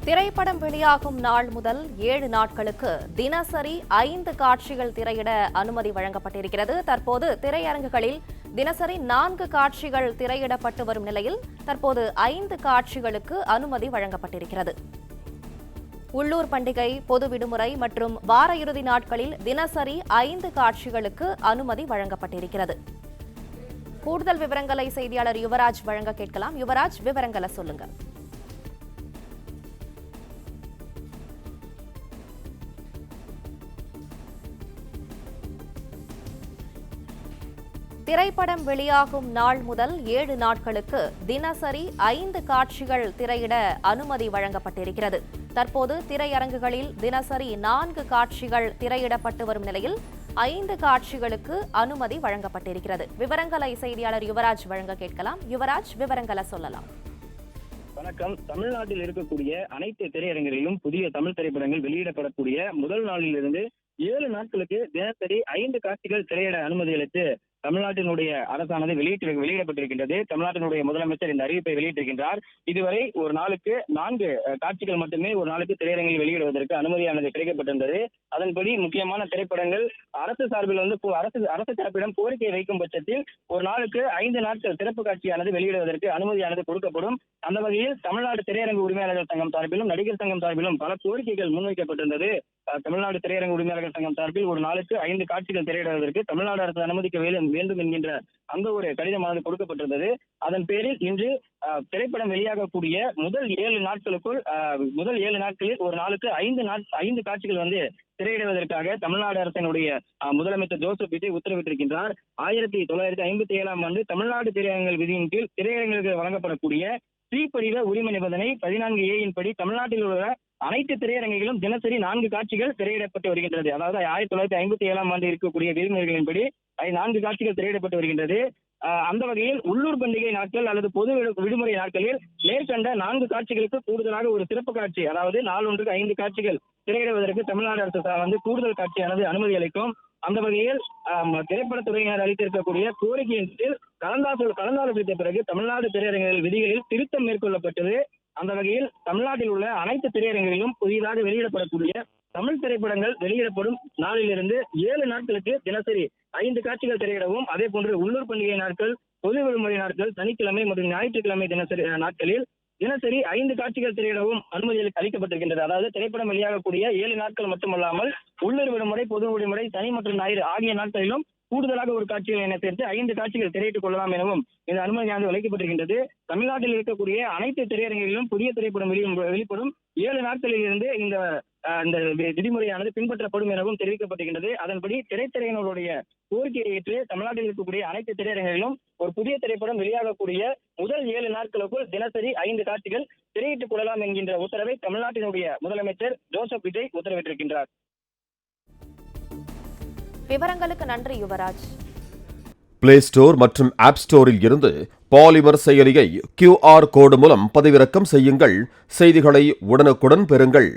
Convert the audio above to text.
திரைப்படம் வெளியாகும் நாள் முதல் 7 நாட்களுக்கு தினசரி 5 காட்சிகள் திரையிட அனுமதி வழங்கப்பட்டிருக்கிறது. தற்போது திரையரங்குகளில் தினசரி 4 காட்சிகள் திரையிடப்பட்டு வரும் நிலையில் தற்போது 5 காட்சிகளுக்கு அனுமதி வழங்கப்பட்டிருக்கிறது. உள்ளூர் பண்டிகை, பொது விடுமுறை மற்றும் வார இறுதி நாட்களில் தினசரி 5 காட்சிகளுக்கு அனுமதி வழங்கப்பட்டிருக்கிறது. கூடுதல் விவரங்களை செய்தியாளர் யுவராஜ் வழங்க கேட்கலாம். யுவராஜ், விவரங்களை சொல்லுங்க. திரைப்படம் வெளியாகும் நாள் முதல் 7 நாட்களுக்கு தினசரி 5 காட்சிகள் திரையிட அனுமதி வழங்கப்பட்டிருக்கிறது. தற்போது திரையரங்குகளில் தினசரி 4 காட்சிகள் திரையிடப்பட்டு வரும் நிலையில் 5 காட்சிகளுக்கு அனுமதி வழங்கப்பட்டிருக்கிறது. விவரங்களை செய்தியாளர் யுவராஜ் வழங்க கேட்கலாம். யுவராஜ், விவரங்களை சொல்லலாம். வணக்கம். தமிழ்நாட்டில் இருக்கக்கூடிய அனைத்து திரையரங்குகளிலும் புதிய தமிழ் திரைப்படங்கள் வெளியிடப்படக்கூடிய முதல் நாளிலிருந்து 7 நாட்களுக்கு தினசரி 5 காட்சிகள் திரையிட அனுமதி அளித்து தமிழ்நாட்டினுடைய அரசானது வெளியிடப்பட்டிருக்கின்றது. தமிழ்நாட்டினுடைய முதலமைச்சர் இந்த அறிவிப்பை வெளியிட்டிருக்கின்றார். இதுவரை ஒரு நாளுக்கு 4 காட்சிகள் மட்டுமே ஒரு நாளுக்கு திரையரங்கில் வெளியிடுவதற்கு அனுமதியானது கிடைக்கப்பட்டிருந்தது. அதன்படி முக்கியமான திரைப்படங்கள் அரசு சார்பில் அரசு தரப்பிடம் கோரிக்கை வைக்கும் பட்சத்தில் ஒரு நாளுக்கு 5 நாட்கள் சிறப்பு காட்சியானது வெளியிடுவதற்கு அனுமதியானது கொடுக்கப்படும். அந்த வகையில் தமிழ்நாடு திரையரங்கு உரிமையாளர்கள் சங்கம் சார்பிலும் நடிகர் சங்கம் சார்பிலும் பல கோரிக்கைகள் முன்வைக்கப்பட்டிருந்தது. தமிழ்நாடு திரையரங்கு உரிமையாளர்கள் சங்கம் சார்பில் ஒரு நாளுக்கு 5 காட்சிகள் திரையிடுவதற்கு தமிழ்நாடு அரசு அனுமதிக்க வேண்டும் என்கின்ற அந்த ஒரு கடிதமானது கொடுக்கப்பட்டிருந்தது. அதன் பேரில் இன்று திரைப்படம் வெளியாகக்கூடிய முதல் 7 நாட்களில் ஒரு நாளுக்கு 5 காட்சிகள் திரையிடுவதற்காக தமிழ்நாடு அரசினுடைய முதலமைச்சர் ஜோசப் விஜய் உத்தரவிட்டிருக்கின்றார். 1957 ஆண்டு தமிழ்நாடு திரையரங்குகள் விதியின் கீழ் திரையரங்குகளுக்கு வழங்கப்படக்கூடிய ஸ்ரீபடிவ உரிமை நிபந்தனை 14A படி தமிழ்நாட்டில் உள்ள அனைத்து திரையரங்குகளிலும் தினசரி 4 காட்சிகள் திரையிடப்பட்டு வருகின்றது. அதாவது 1957 ஆண்டு இருக்கக்கூடிய விதிமுறைகளின்படி 4 காட்சிகள் திரையிடப்பட்டு வருகின்றது. அந்த வகையில் உள்ளூர் பண்டிகை நாட்கள் அல்லது பொது விடுமுறை நாட்களில் மேற்கண்ட 4 காட்சிகளுக்கு கூடுதலாக ஒரு சிறப்பு காட்சி, அதாவது நாள் ஒன்றுக்கு 5 காட்சிகள் திரையிடுவதற்கு தமிழ்நாடு அரசு கூடுதல் காட்சியானது அனுமதி அளிக்கும். அந்த வகையில் திரைப்படத்துறையினர் அளித்திருக்கக்கூடிய கோரிக்கையின் கீழ் கலந்தாலோசித்த பிறகு தமிழ்நாடு திரையரங்குகள் விதிகளில் திருத்தம் மேற்கொள்ளப்பட்டது. அந்த வகையில் தமிழ்நாட்டில் உள்ள அனைத்து திரையரங்குகளிலும் புதிதாக வெளியிடப்படக்கூடிய தமிழ் திரைப்படங்கள் வெளியிடப்படும் நாளிலிருந்து 7 நாட்களுக்கு தினசரி 5 காட்சிகள் திரையிடவும், அதே போன்று உள்ளூர் பண்டிகை நாட்கள், பொது விடுமுறை நாட்கள், சனிக்கிழமை மற்றும் ஞாயிற்றுக்கிழமை நாட்களில் தினசரி 5 காட்சிகள் திரையிடவும் அனுமதி அளிக்கப்பட்டிருக்கின்றது. அதாவது திரைப்படம் வெளியாகக்கூடிய 7 நாட்கள் மட்டுமல்லாமல் உள்ளூர் விடுமுறை, பொது விடுமுறை, சனி மற்றும் ஞாயிறு ஆகிய நாட்களிலும் கூடுதலாக ஒரு காட்சிகள் என சேர்த்து 5 காட்சிகள் திரையிட்டுக் கொள்ளலாம் எனவும் இந்த அனுமதியானது அளிக்கப்பட்டிருக்கின்றது. தமிழ்நாட்டில் இருக்கக்கூடிய அனைத்து திரையரங்குகளிலும் புதிய திரைப்படம் வெளிப்படும் 7 நாட்களில் இருந்து இந்த விதிமுறையானது பின்பற்றப்படும் எனவும் தெரிவிக்கப்பட்டிருக்கின்றது. அதன்படி திரைத்துறையினருடைய கோரிக்கையை ஏற்று தமிழ்நாட்டில் இருக்கக்கூடிய அனைத்து திரையரங்குகளிலும் ஒரு புதிய திரைப்படம் வெளியாகக்கூடிய முதல் 7 நாட்களுக்குள் தினசரி 5 காட்சிகள் திரையிட்டுக் கொள்ளலாம் என்கின்ற உத்தரவை தமிழ்நாட்டினுடைய முதலமைச்சர் ஜோசப் விஜய் உத்தரவிட்டிருக்கின்றார். விவரங்களுக்கு நன்றி யுவராஜ். பிளே ஸ்டோர் மற்றும் ஆப் ஸ்டோரில் இருந்து பாலிமர் செயலியை QR கோடு மூலம் பதிவிறக்கம் செய்யுங்கள். செய்திகளை உடனுக்குடன் பெறுங்கள்.